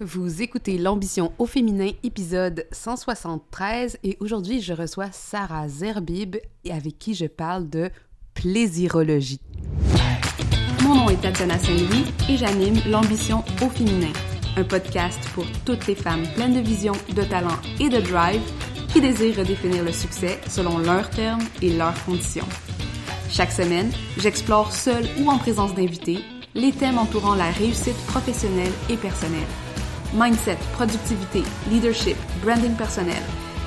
Vous écoutez l'ambition au féminin, épisode 173, et aujourd'hui je reçois Sarah Zerbib avec qui je parle de plaisirologie. Mon nom est Tatiana Saint-Louis et j'anime l'ambition au féminin, un podcast pour toutes les femmes pleines de vision, de talent et de drive qui désirent redéfinir le succès selon leurs termes et leurs conditions. Chaque semaine, j'explore seule ou en présence d'invités les thèmes entourant la réussite professionnelle et personnelle. Mindset, productivité, leadership, branding personnel,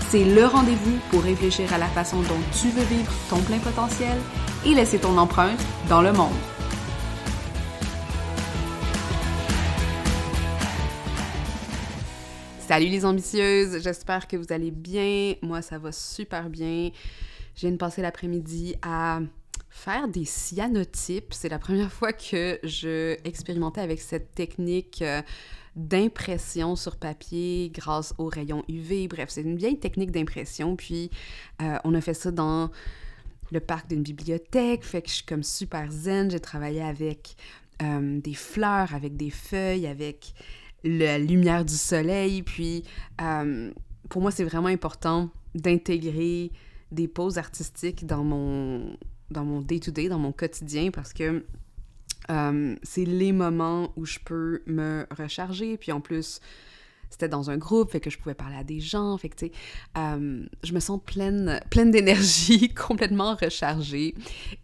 c'est le rendez-vous pour réfléchir à la façon dont tu veux vivre ton plein potentiel et laisser ton empreinte dans le monde. Salut les ambitieuses, j'espère que vous allez bien. Moi, ça va super bien. Je viens de passer l'après-midi à faire des cyanotypes. C'est la première fois que je expérimentais avec cette technique d'impression sur papier grâce aux rayons UV. Bref, c'est une vieille technique d'impression. Puis, on a fait ça dans le parc d'une bibliothèque. Fait que je suis comme super zen. J'ai travaillé avec des fleurs, avec des feuilles, avec la lumière du soleil. Puis, pour moi, c'est vraiment important d'intégrer des poses artistiques dans mon day-to-day, dans mon quotidien, parce que c'est les moments où je peux me recharger. Puis en plus, c'était dans un groupe, fait que je pouvais parler à des gens, fait que, tu sais, je me sens pleine d'énergie, complètement rechargée.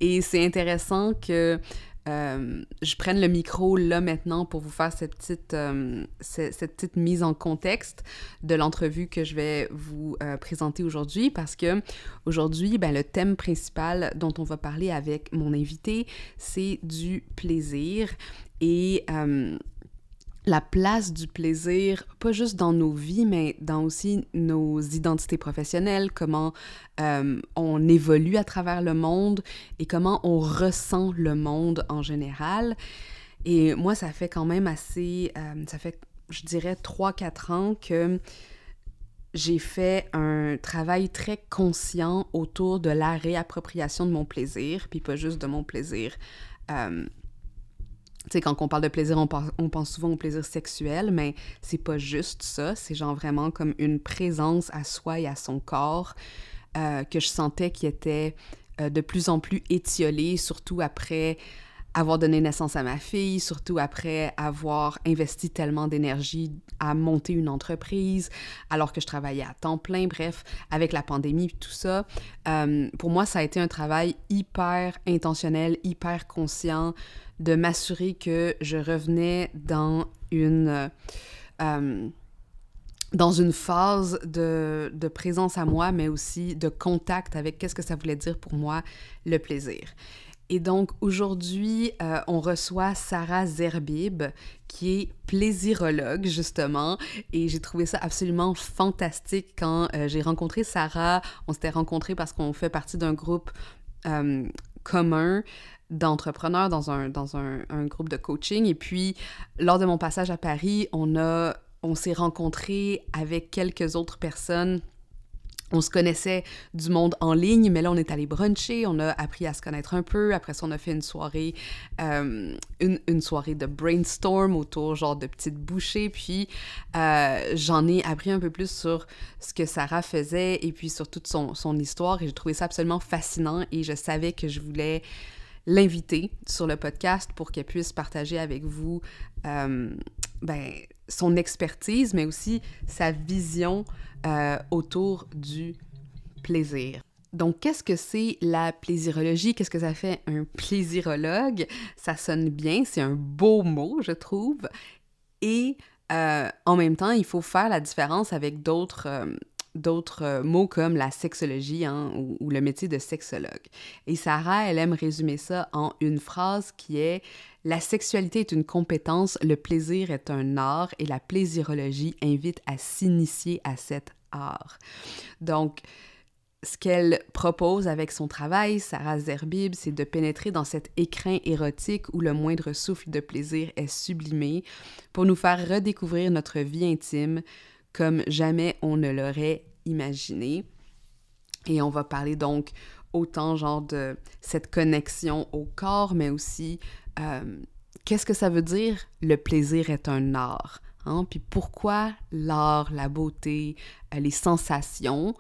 Et c'est intéressant que je prenne le micro là maintenant pour vous faire cette petite mise en contexte de l'entrevue que je vais vous présenter aujourd'hui, parce que aujourd'hui, le thème principal dont on va parler avec mon invité, c'est du plaisir et la place du plaisir, pas juste dans nos vies, mais dans aussi nos identités professionnelles, comment on évolue à travers le monde et comment on ressent le monde en général. Et moi, ça fait quand même ça fait, je dirais, 3-4 ans que j'ai fait un travail très conscient autour de la réappropriation de mon plaisir, puis pas juste de mon plaisir. Tu sais, quand on parle de plaisir, on pense souvent au plaisir sexuel, mais c'est pas juste ça. C'est genre vraiment comme une présence à soi et à son corps que je sentais qui était de plus en plus étiolée, surtout après avoir donné naissance à ma fille, surtout après avoir investi tellement d'énergie à monter une entreprise, alors que je travaillais à temps plein, bref, avec la pandémie et tout ça. Pour moi, ça a été un travail hyper intentionnel, hyper conscient, de m'assurer que je revenais dans une phase de présence à moi, mais aussi de contact avec qu'est-ce que ça voulait dire pour moi, le plaisir. Et donc, aujourd'hui, on reçoit Sarah Zerbib, qui est plaisirologue, justement, et j'ai trouvé ça absolument fantastique quand j'ai rencontré Sarah. On s'était rencontrés parce qu'on fait partie d'un groupe commun d'entrepreneurs dans un groupe de coaching. Et puis, lors de mon passage à Paris, on s'est rencontrés avec quelques autres personnes. On se connaissait du monde en ligne, mais là, on est allé bruncher, on a appris à se connaître un peu. Après ça, on a fait une soirée de brainstorm autour, genre, de petites bouchées. Puis, j'en ai appris un peu plus sur ce que Sarah faisait et puis sur toute son histoire. Et j'ai trouvé ça absolument fascinant et je savais que je voulais l'inviter sur le podcast pour qu'elle puisse partager avec vous son expertise, mais aussi sa vision autour du plaisir. Donc, qu'est-ce que c'est la plaisirologie? Qu'est-ce que ça fait un plaisirologue? Ça sonne bien, c'est un beau mot, je trouve. Et en même temps, il faut faire la différence avec d'autres mots comme la sexologie ou le métier de sexologue. Et Sarah, elle aime résumer ça en une phrase qui est « La sexualité est une compétence, le plaisir est un art et la plaisirologie invite à s'initier à cet art. » Donc, ce qu'elle propose avec son travail, Sarah Zerbib, c'est de pénétrer dans cet écrin érotique où le moindre souffle de plaisir est sublimé pour nous faire redécouvrir notre vie intime comme jamais on ne l'aurait imaginé. Et on va parler donc autant genre de cette connexion au corps, mais aussi qu'est-ce que ça veut dire « le plaisir est un art ». hein? Puis pourquoi l'art, la beauté, les sensations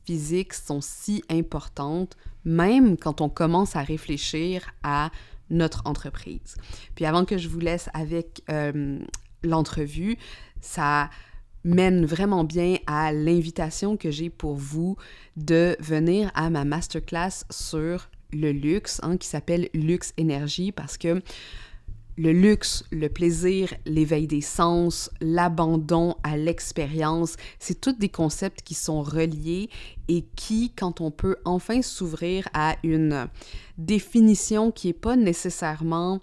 physiques sont si importantes, même quand on commence à réfléchir à notre entreprise. Puis avant que je vous laisse avec l'entrevue, ça mène vraiment bien à l'invitation que j'ai pour vous de venir à ma masterclass sur le luxe, hein, qui s'appelle Luxe Énergie, parce que le luxe, le plaisir, l'éveil des sens, l'abandon à l'expérience, c'est tous des concepts qui sont reliés et qui, quand on peut enfin s'ouvrir à une définition qui n'est pas nécessairement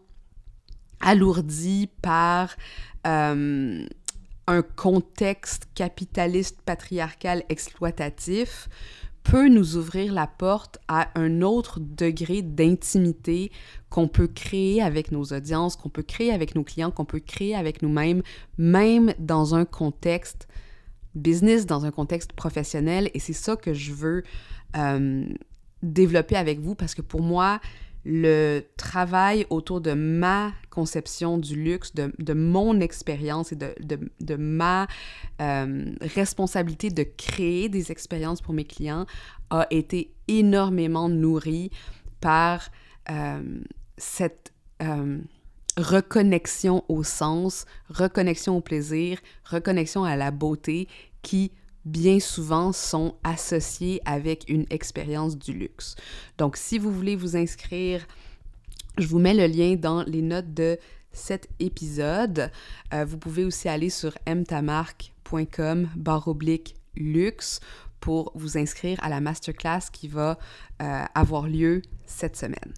alourdie par un contexte capitaliste, patriarcal, exploitatif, peut nous ouvrir la porte à un autre degré d'intimité qu'on peut créer avec nos audiences, qu'on peut créer avec nos clients, qu'on peut créer avec nous-mêmes, même dans un contexte business, dans un contexte professionnel. Et c'est ça que je veux développer avec vous, parce que pour moi, le travail autour de ma conception du luxe, de mon expérience et de ma responsabilité de créer des expériences pour mes clients a été énormément nourri par cette reconnexion au sens, reconnexion au plaisir, reconnexion à la beauté qui bien souvent sont associés avec une expérience du luxe. Donc, si vous voulez vous inscrire, je vous mets le lien dans les notes de cet épisode. Vous pouvez aussi aller sur mtamarque.com/luxe pour vous inscrire à la masterclass qui va avoir lieu cette semaine.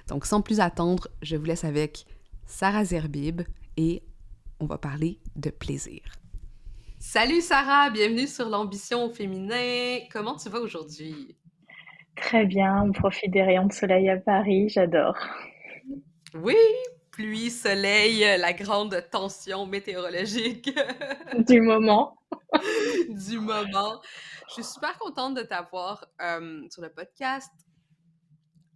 Donc, sans plus attendre, je vous laisse avec Sarah Zerbib et on va parler de plaisir. Salut Sarah, bienvenue sur l'ambition au féminin. Comment tu vas aujourd'hui? Très bien, on profite des rayons de soleil à Paris, j'adore. Oui, pluie, soleil, la grande tension météorologique Du moment. du moment. Je suis super contente de t'avoir sur le podcast.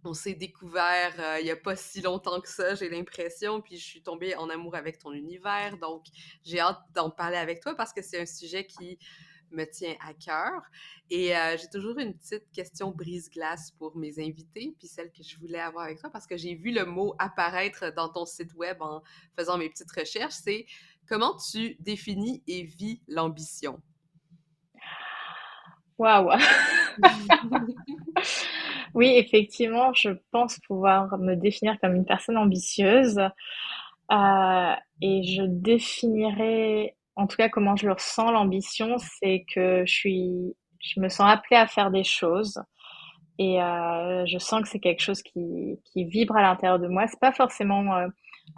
On s'est découvert il n'y a pas si longtemps que ça, j'ai l'impression, puis je suis tombée en amour avec ton univers, donc j'ai hâte d'en parler avec toi parce que c'est un sujet qui me tient à cœur. Et j'ai toujours une petite question brise-glace pour mes invités, puis celle que je voulais avoir avec toi parce que j'ai vu le mot apparaître dans ton site web en faisant mes petites recherches, c'est comment tu définis et vis l'ambition? Waouh! Oui, effectivement, je pense pouvoir me définir comme une personne ambitieuse. Et je définirais, en tout cas, comment je le ressens, l'ambition, c'est que je me sens appelée à faire des choses. Et je sens que c'est quelque chose qui vibre à l'intérieur de moi. C'est pas forcément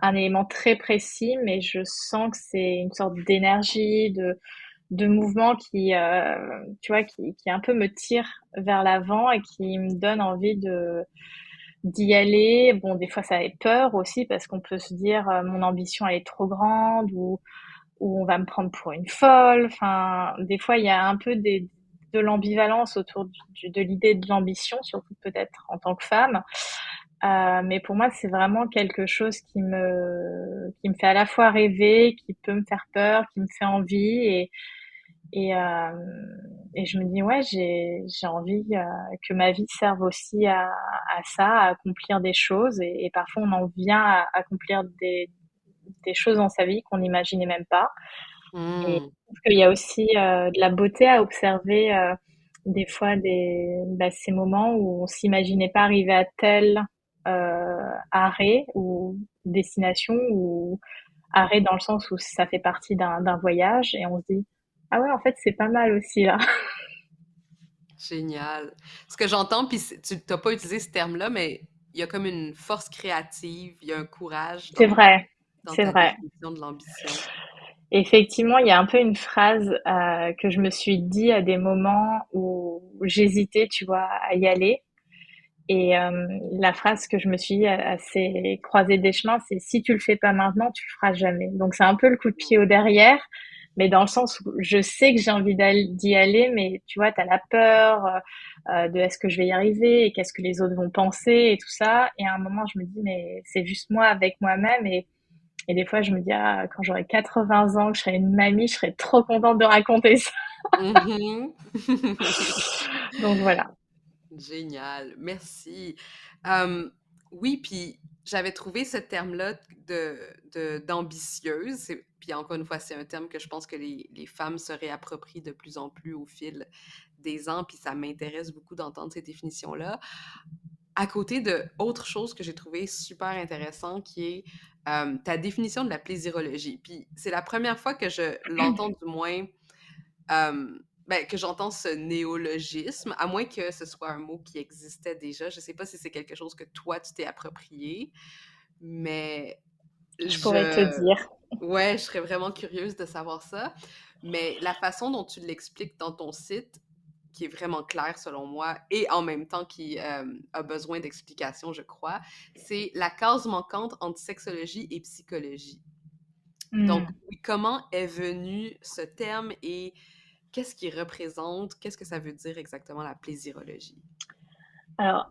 un élément très précis, mais je sens que c'est une sorte d'énergie, de mouvement qui, tu vois, qui un peu me tire vers l'avant et qui me donne envie d'y aller. Bon, des fois, ça fait peur aussi parce qu'on peut se dire, mon ambition, elle est trop grande ou on va me prendre pour une folle. Enfin, des fois, il y a un peu de l'ambivalence autour de l'idée de l'ambition, surtout peut-être en tant que femme. Mais pour moi, c'est vraiment quelque chose qui me fait à la fois rêver, qui peut me faire peur, qui me fait envie et, euh, et je me dis, ouais, j'ai envie que ma vie serve aussi à ça, à accomplir des choses. Et parfois, on en vient à accomplir des choses dans sa vie qu'on n'imaginait même pas. Et Hmm. je trouve qu'il y a aussi de la beauté à observer des fois ces moments où on s'imaginait pas arriver à tel arrêt ou destination ou arrêt dans le sens où ça fait partie d'un voyage et on se dit ah ouais en fait c'est pas mal aussi là. Génial. Ce que j'entends, puis tu n'as pas utilisé ce terme-là, mais il y a comme une force créative, il y a un courage C'est dans, vrai, dans c'est ta vrai. définition de l'ambition. Effectivement, il y a un peu une phrase que je me suis dit à des moments où j'hésitais, tu vois, à y aller. Et la phrase que je me suis dit à ces croisées des chemins, c'est si tu le fais pas maintenant, tu le feras jamais. Donc c'est un peu le coup de pied au derrière, mais dans le sens où je sais que j'ai envie d'y aller, mais tu vois, tu as la peur de est-ce que je vais y arriver et qu'est-ce que les autres vont penser et tout ça. Et à un moment, je me dis mais c'est juste moi avec moi-même Et des fois, je me dis, ah, quand j'aurai 80 ans, que je serai une mamie, je serai trop contente de raconter ça. Mhm. Donc voilà. Génial, merci. Euh, oui, puis j'avais trouvé ce terme-là d'ambitieuse. Puis encore une fois, c'est un terme que je pense que les femmes se réapproprient de plus en plus au fil des ans, puis ça m'intéresse beaucoup d'entendre ces définitions-là. À côté de autre chose que j'ai trouvé super intéressant, qui est ta définition de la plaisirologie. Puis c'est la première fois que je l'entends, du moins, ben, que j'entends ce néologisme, à moins que ce soit un mot qui existait déjà. Je sais pas si c'est quelque chose que toi, tu t'es approprié, mais Je pourrais te je... dire. Ouais, je serais vraiment curieuse de savoir ça. Mais la façon dont tu l'expliques dans ton site, qui est vraiment clair selon moi, et en même temps qui a besoin d'explication, je crois, c'est la case manquante entre sexologie et psychologie. Donc, Hmm. oui, comment est venu ce terme et qu'est-ce qu'il représente? Qu'est-ce que ça veut dire exactement la plaisirologie? Alors,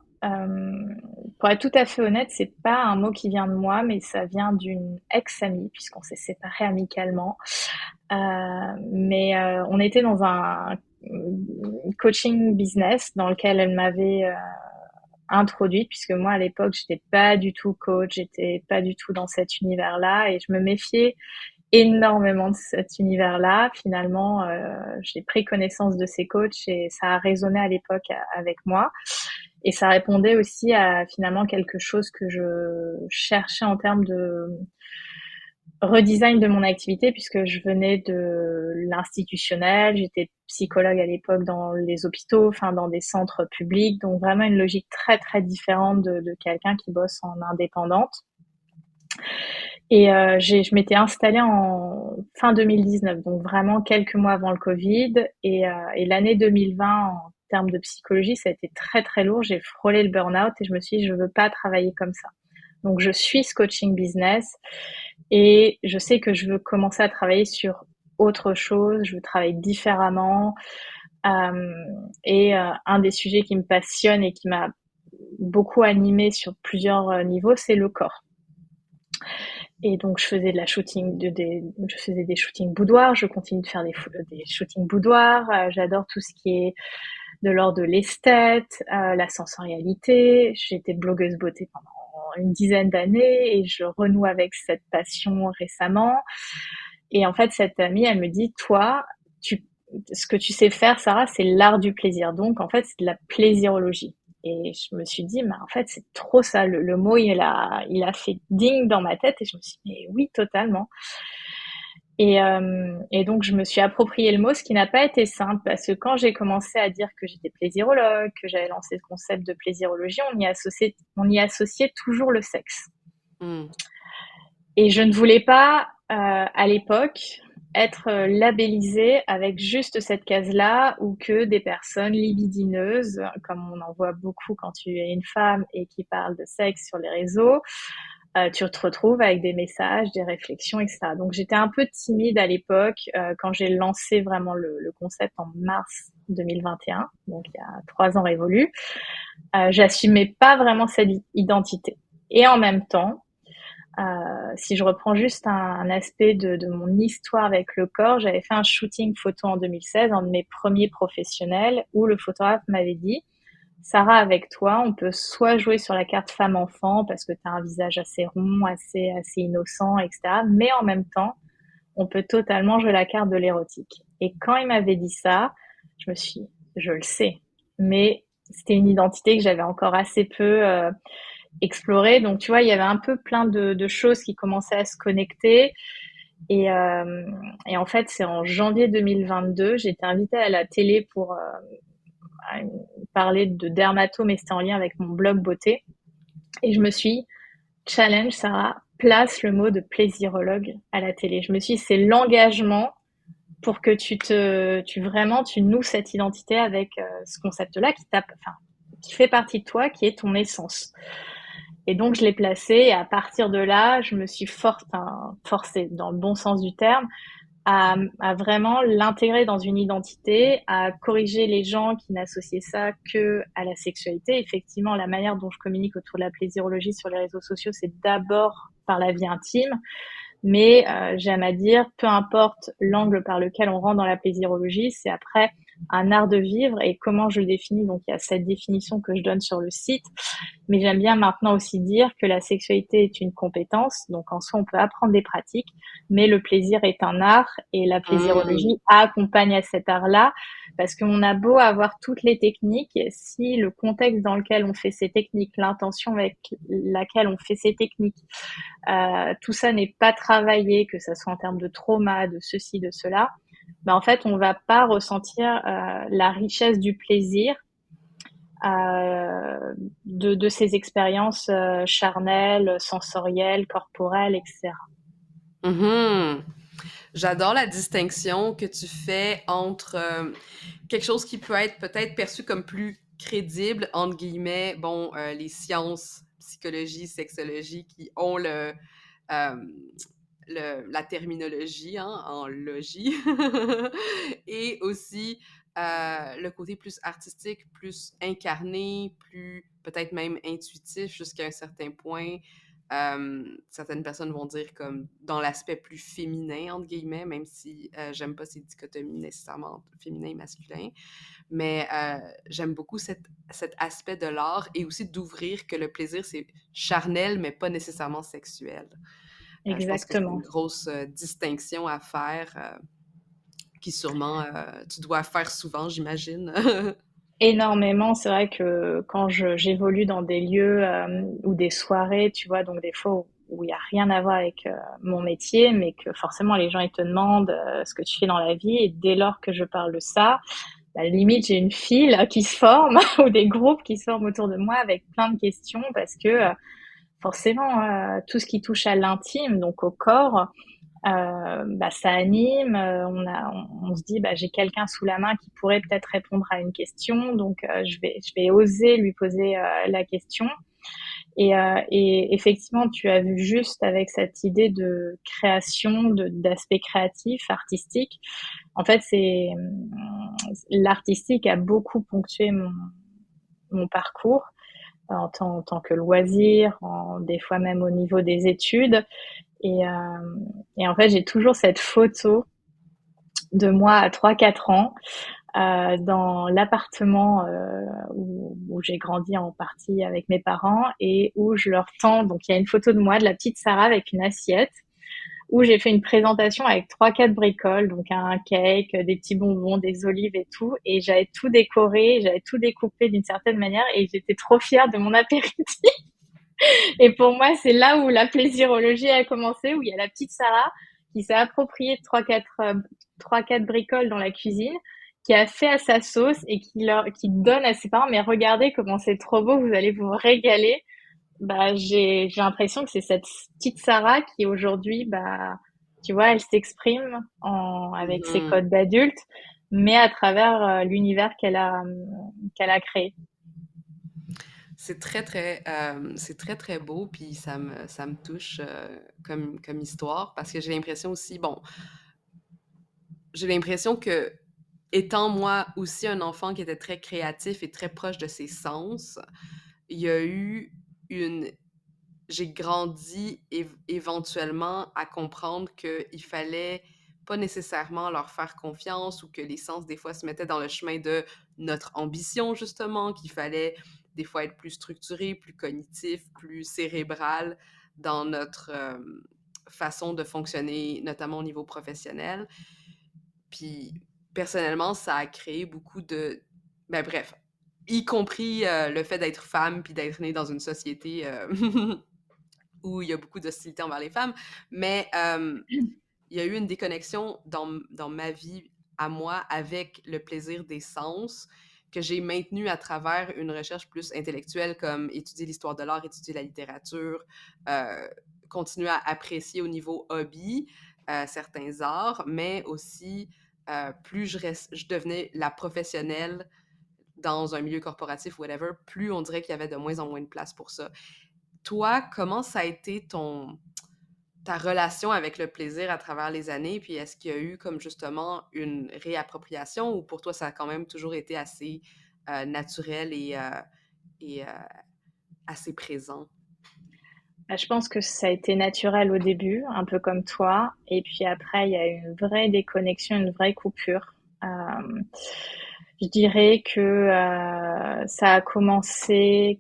pour être tout à fait honnête, c'est pas un mot qui vient de moi, mais ça vient d'une ex-amie, puisqu'on s'est séparés amicalement. Mais on était dans un coaching business dans lequel elle m'avait introduite, puisque moi à l'époque j'étais pas du tout coach, j'étais pas du tout dans cet univers-là, et je me méfiais énormément de cet univers-là. Finalement, j'ai pris connaissance de ces coachs et ça a résonné à l'époque avec moi. Et ça répondait aussi à finalement quelque chose que je cherchais en termes de redesign de mon activité, puisque je venais de l'institutionnel, j'étais psychologue à l'époque dans les hôpitaux, enfin dans des centres publics, donc vraiment une logique très très différente de quelqu'un qui bosse en indépendante. Et je m'étais installée en fin 2019, donc vraiment quelques mois avant le Covid. Et l'année 2020, en termes de psychologie, ça a été très très lourd. J'ai frôlé le burn-out et je me suis dit, je veux pas travailler comme ça. Donc je suis ce coaching business et je sais que je veux commencer à travailler sur autre chose, je veux travailler différemment. Un des sujets qui me passionne et qui m'a beaucoup animée sur plusieurs niveaux, c'est le corps. Et donc, je faisais je faisais des shootings boudoirs, je continue de faire des shootings boudoirs. J'adore tout ce qui est de l'ordre de l'esthète, la sensorialité. J'étais blogueuse beauté pendant une dizaine d'années et je renoue avec cette passion récemment. Et en fait, cette amie, elle me dit, toi, ce que tu sais faire, Sarah, c'est l'art du plaisir. Donc, en fait, c'est de la plaisirologie. Et je me suis dit, mais en fait, c'est trop ça. Le mot, il a fait ding dans ma tête. Et je me suis dit, mais oui, totalement. Et donc, je me suis approprié le mot, ce qui n'a pas été simple. Parce que quand j'ai commencé à dire que j'étais plaisirologue, que j'avais lancé le concept de plaisirologie, on y associait toujours le sexe. Mm. Et je ne voulais pas, à l'époque, être labellisée avec juste cette case-là ou que des personnes libidineuses, comme on en voit beaucoup quand tu es une femme et qui parle de sexe sur les réseaux, tu te retrouves avec des messages, des réflexions, etc. Donc j'étais un peu timide à l'époque quand j'ai lancé vraiment le concept en mars 2021, donc il y a 3 ans révolus. J'assumais pas vraiment cette identité. Et en même temps, si je reprends juste un aspect de mon histoire avec le corps, j'avais fait un shooting photo en 2016, un de mes premiers professionnels, où le photographe m'avait dit, Sarah, avec toi, on peut soit jouer sur la carte femme-enfant parce que tu as un visage assez rond, assez innocent, etc. Mais en même temps, on peut totalement jouer la carte de l'érotique. Et quand il m'avait dit ça, je me suis dit, je le sais, mais c'était une identité que j'avais encore assez peu explorée. Donc, tu vois, il y avait un peu plein de choses qui commençaient à se connecter. Et en fait, c'est en janvier 2022, j'ai été invitée à la télé pour parler de dermato, mais c'était en lien avec mon blog beauté. Et je me suis challenge, Sarah, place le mot de plaisirologue à la télé. Je me suis dit, c'est l'engagement pour que tu noues cette identité avec ce concept-là qui fait partie de toi, qui est ton essence. Et donc, je l'ai placé et à partir de là, je me suis forcée, dans le bon sens du terme, à vraiment l'intégrer dans une identité, à corriger les gens qui n'associaient ça que à la sexualité. Effectivement, la manière dont je communique autour de la plaisirologie sur les réseaux sociaux, c'est d'abord par la vie intime. Mais j'aime à dire, peu importe l'angle par lequel on rentre dans la plaisirologie, c'est après un art de vivre et comment je le définis. Donc il y a cette définition que je donne sur le site, mais j'aime bien maintenant aussi dire que la sexualité est une compétence. Donc en soi, on peut apprendre des pratiques, mais le plaisir est un art et la plaisirologie accompagne à cet art-là. Parce qu'on a beau avoir toutes les techniques, si le contexte dans lequel on fait ces techniques, l'intention avec laquelle on fait ces techniques, tout ça n'est pas travaillé, que ça soit en termes de trauma, de ceci, de cela, ben en fait, on va pas ressentir la richesse du plaisir de ces expériences charnelles, sensorielles, corporelles, etc. Mhm. J'adore la distinction que tu fais entre quelque chose qui peut être peut-être perçu comme plus crédible, entre guillemets, bon, les sciences, psychologie, sexologie, qui ont euh, la terminologie hein, en logie, et aussi le côté plus artistique, plus incarné, plus peut-être même intuitif jusqu'à un certain point. Certaines personnes vont dire comme dans l'aspect plus féminin, entre guillemets, même si j'aime pas ces dichotomies nécessairement féminin et masculin. Mais j'aime beaucoup cet aspect de l'art et aussi d'ouvrir que le plaisir, c'est charnel, mais pas nécessairement sexuel. Je pense que c'est une Exactement. grosse distinction à faire qui sûrement tu dois faire souvent, j'imagine. Énormément, c'est vrai que quand j'évolue dans des lieux ou des soirées, tu vois, donc des fois où il y a rien à voir avec mon métier, mais que forcément les gens ils te demandent ce que tu fais dans la vie, et dès lors que je parle de ça, bah, limite j'ai une file qui se forme ou des groupes qui se forment autour de moi avec plein de questions parce que forcément tout ce qui touche à l'intime, donc au corps, bah, ça anime. On se dit, bah, j'ai quelqu'un sous la main qui pourrait peut-être répondre à une question, donc je vais oser lui poser la question. Et effectivement, tu as vu juste avec cette idée de création, d'aspect créatif, artistique. En fait, c'est l'artistique a beaucoup ponctué mon parcours en tant que loisir, des fois même au niveau des études. Et en fait, j'ai toujours cette photo de moi à 3-4 ans dans l'appartement où j'ai grandi en partie avec mes parents et où je leur tends. Donc, il y a une photo de moi, de la petite Sarah avec une assiette où j'ai fait une présentation avec 3-4 bricoles, donc un cake, des petits bonbons, des olives et tout. Et j'avais tout décoré, j'avais tout découpé d'une certaine manière et j'étais trop fière de mon apéritif. Et pour moi, c'est là où la plaisirologie a commencé, où il y a la petite Sarah qui s'est appropriée 3-4 bricoles dans la cuisine, qui a fait à sa sauce et qui donne à ses parents, mais regardez comment c'est trop beau, vous allez vous régaler. Bah, j'ai l'impression que c'est cette petite Sarah qui aujourd'hui, bah, tu vois, elle s'exprime avec ses Mhm. codes d'adulte, mais à travers l'univers qu'elle a créé. C'est très, très beau, puis ça me touche comme histoire, parce que j'ai l'impression aussi, bon, j'ai l'impression que, étant moi aussi un enfant qui était très créatif et très proche de ses sens, il y a eu une... J'ai grandi éventuellement à comprendre qu'il fallait pas nécessairement leur faire confiance ou que les sens, des fois, se mettaient dans le chemin de notre ambition, justement, qu'il fallait des fois être plus structuré, plus cognitif, plus cérébral dans notre façon de fonctionner, notamment au niveau professionnel. Puis, personnellement, ça a créé beaucoup de... Ben bref, y compris le fait d'être femme puis d'être née dans une société où il y a beaucoup d'hostilité envers les femmes. Mais il y a eu une déconnexion dans ma vie à moi avec le plaisir des sens que j'ai maintenu à travers une recherche plus intellectuelle comme étudier l'histoire de l'art, étudier la littérature, euh, continuer à apprécier au niveau hobby certains arts, mais aussi plus je devenais la professionnelle dans un milieu corporatif, whatever, plus on dirait qu'il y avait de moins en moins de place pour ça. Toi, comment ça a été ta relation avec le plaisir à travers les années? Puis est-ce qu'il y a eu comme justement une réappropriation ou pour toi, ça a quand même toujours été assez naturel et assez présent? Je pense que ça a été naturel au début, un peu comme toi. Et puis après, il y a eu une vraie déconnexion, une vraie coupure. Je dirais que ça a commencé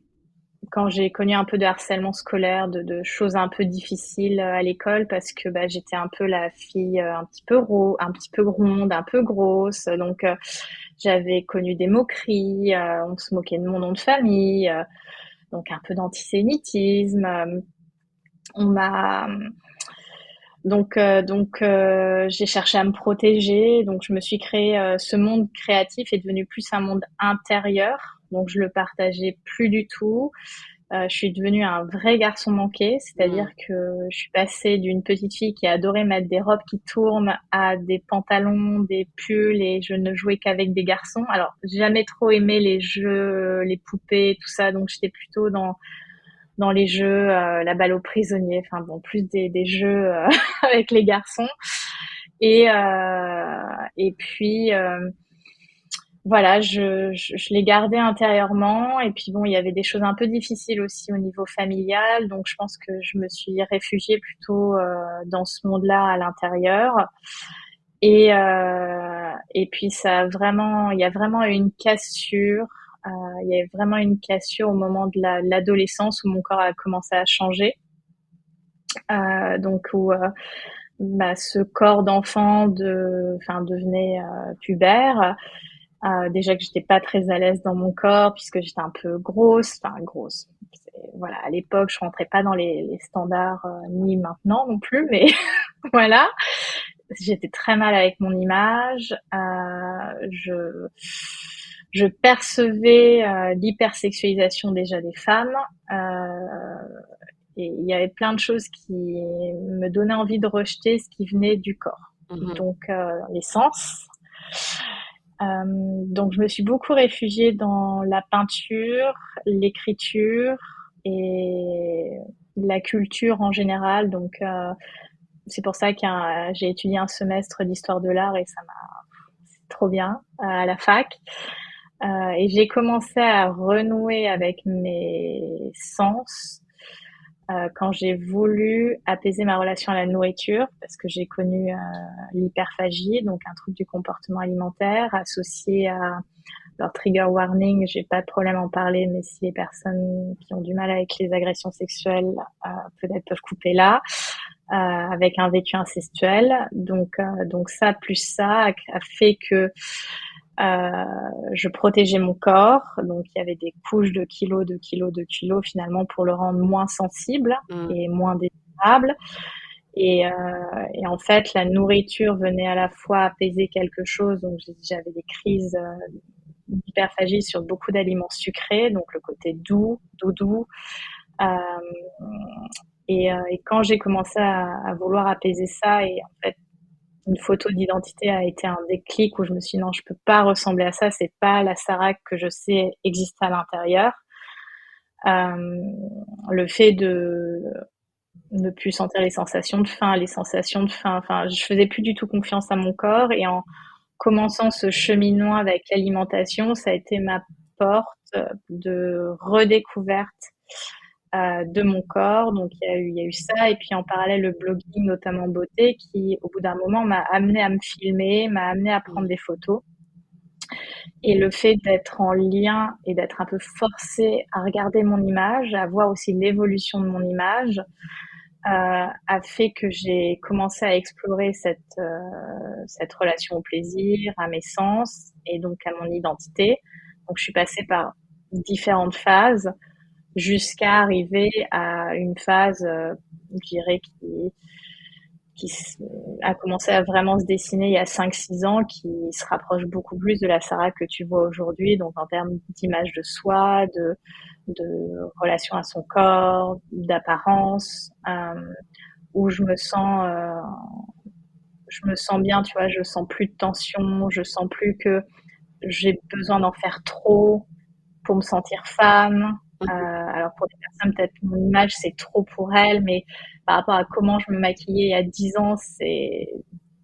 quand j'ai connu un peu de harcèlement scolaire, de choses un peu difficiles à l'école parce que j'étais un peu la fille un petit peu ronde, un peu grosse. Donc j'avais connu des moqueries, on se moquait de mon nom de famille, donc un peu d'antisémitisme. On m'a j'ai cherché à me protéger, donc je me suis créé ce monde créatif est devenu plus un monde intérieur, donc je le partageais plus du tout. Je suis devenue un vrai garçon manqué, c'est-à-dire que je suis passée d'une petite fille qui adorait mettre des robes qui tournent à des pantalons, des pulls, et je ne jouais qu'avec des garçons. Alors, j'ai jamais trop aimé les jeux, les poupées, tout ça, donc j'étais plutôt dans les jeux, la balle aux prisonniers, enfin bon, plus des jeux avec les garçons. Et puis voilà, je l'ai gardé intérieurement. Et puis bon, il y avait des choses un peu difficiles aussi au niveau familial, donc je pense que je me suis réfugiée plutôt dans ce monde-là à l'intérieur. Et puis il y a vraiment eu une cassure. Il y a eu vraiment une cassure au moment de l'adolescence où mon corps a commencé à changer. Donc où ce corps d'enfant devenait pubère. Déjà que j'étais pas très à l'aise dans mon corps puisque j'étais un peu grosse, enfin grosse. Voilà, à l'époque, je rentrais pas dans les standards ni maintenant non plus, mais voilà. J'étais très mal avec mon image. Je percevais l'hypersexualisation déjà des femmes. Et il y avait plein de choses qui me donnaient envie de rejeter ce qui venait du corps. Donc, les sens. Donc, je me suis beaucoup réfugiée dans la peinture, l'écriture et la culture en général. Donc, c'est pour ça que j'ai étudié un semestre d'histoire de l'art et ça c'est trop bien à la fac. Et j'ai commencé à renouer avec mes sens quand j'ai voulu apaiser ma relation à la nourriture, parce que j'ai connu l'hyperphagie, donc un trouble du comportement alimentaire associé à leur trigger warning. J'ai pas de problème à en parler, mais si les personnes qui ont du mal avec les agressions sexuelles peut-être peuvent couper là, avec un vécu incestuel. Donc ça plus ça a fait que je protégeais mon corps, donc il y avait des couches de kilos, finalement pour le rendre moins sensible et moins désirable. Et en fait, la nourriture venait à la fois apaiser quelque chose, donc j'avais des crises d'hyperphagie sur beaucoup d'aliments sucrés, donc le côté doudou. Et quand j'ai commencé à vouloir apaiser ça, et en fait, une photo d'identité a été un déclic où je me suis dit non, je peux pas ressembler à ça, c'est pas la Sarah que je sais existe à l'intérieur. Le fait de ne plus sentir les sensations de faim, enfin, je faisais plus du tout confiance à mon corps, et en commençant ce cheminement avec l'alimentation, ça a été ma porte de redécouverte de mon corps. Donc il y a eu ça, et puis en parallèle le blogging, notamment beauté, qui au bout d'un moment m'a amené à me filmer, m'a amené à prendre des photos. Et le fait d'être en lien et d'être un peu forcée à regarder mon image, à voir aussi l'évolution de mon image, a fait que j'ai commencé à explorer cette relation au plaisir, à mes sens et donc à mon identité. Donc je suis passée par différentes phases jusqu'à arriver à une phase, je dirais, qui a commencé à vraiment se dessiner il y a 5-6 ans, qui se rapproche beaucoup plus de la Sarah que tu vois aujourd'hui, donc en termes d'image de soi, de relation à son corps, d'apparence, où je me sens bien, tu vois, je sens plus de tension, je sens plus que j'ai besoin d'en faire trop pour me sentir femme. Alors pour des personnes, peut-être mon image c'est trop pour elles, mais par rapport à comment je me maquillais il y a 10 ans, c'est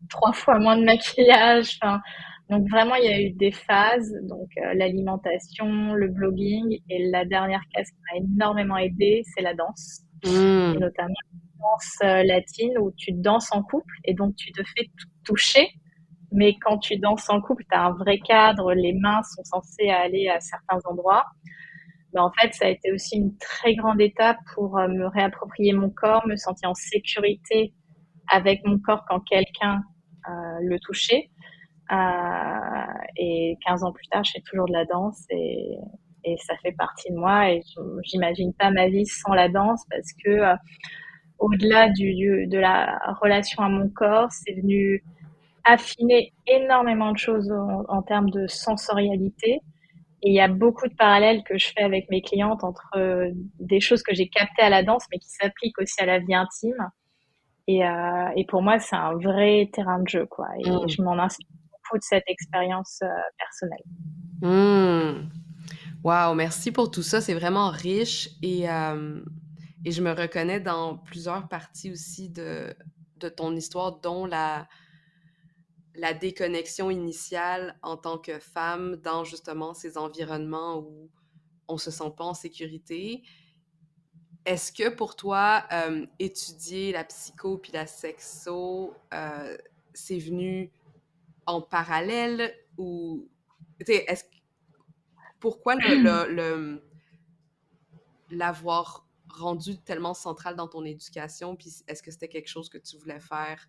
3 fois moins de maquillage. Enfin, donc vraiment, il y a eu des phases, donc l'alimentation, le blogging, et la dernière case qui m'a énormément aidée, c'est la danse. et Hmm. notamment la danse latine où tu danses en couple et donc tu te fais toucher. Mais quand tu danses en couple, tu as un vrai cadre, les mains sont censées aller à certains endroits. Ben, en fait, ça a été aussi une très grande étape pour me réapproprier mon corps, me sentir en sécurité avec mon corps quand quelqu'un le touchait. Et 15 ans plus tard, je fais toujours de la danse et ça fait partie de moi. Et j'imagine pas ma vie sans la danse parce que au-delà de la relation à mon corps, c'est venu affiner énormément de choses en termes de sensorialité. Et il y a beaucoup de parallèles que je fais avec mes clientes entre des choses que j'ai captées à la danse, mais qui s'appliquent aussi à la vie intime. Et pour moi, c'est un vrai terrain de jeu, quoi. Et Hmm. je m'en inspire beaucoup de cette expérience personnelle. Hmm. Wow, merci pour tout ça. C'est vraiment riche et je me reconnais dans plusieurs parties aussi de ton histoire, dont la déconnexion initiale en tant que femme dans justement ces environnements où on se sent pas en sécurité. Est-ce que pour toi, étudier la psycho puis la sexo, c'est venu en parallèle ou tu sais, pourquoi l'avoir rendu tellement central dans ton éducation, puis est-ce que c'était quelque chose que tu voulais faire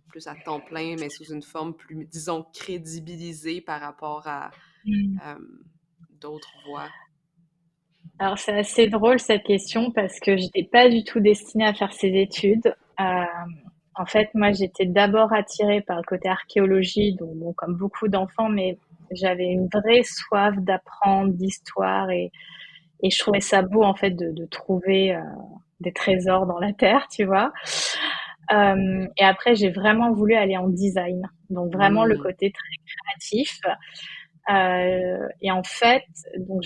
plus à temps plein, mais sous une forme plus, disons, crédibilisée par rapport à euh, d'autres voies? Alors, c'est assez drôle cette question parce que j'étais pas du tout destinée à faire ces études. En fait, moi, j'étais d'abord attirée par le côté archéologie, donc bon, comme beaucoup d'enfants, mais j'avais une vraie soif d'apprendre, d'histoire, et je trouvais ça beau en fait de trouver des trésors dans la terre, tu vois. Et après, j'ai vraiment voulu aller en design, donc vraiment le Mm. côté très créatif. Et en fait, donc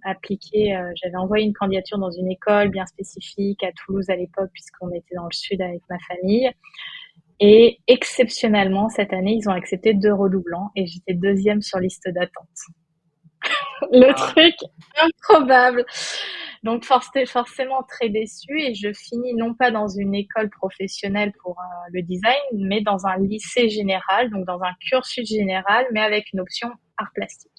appliqué, j'avais envoyé une candidature dans une école bien spécifique à Toulouse à l'époque, puisqu'on était dans le sud avec ma famille. Et exceptionnellement, cette année, ils ont accepté 2 redoublants et j'étais deuxième sur liste d'attente. Le Wow. truc improbable. Donc forcément très déçue et je finis non pas dans une école professionnelle pour le design, mais dans un lycée général, donc dans un cursus général, mais avec une option art plastique.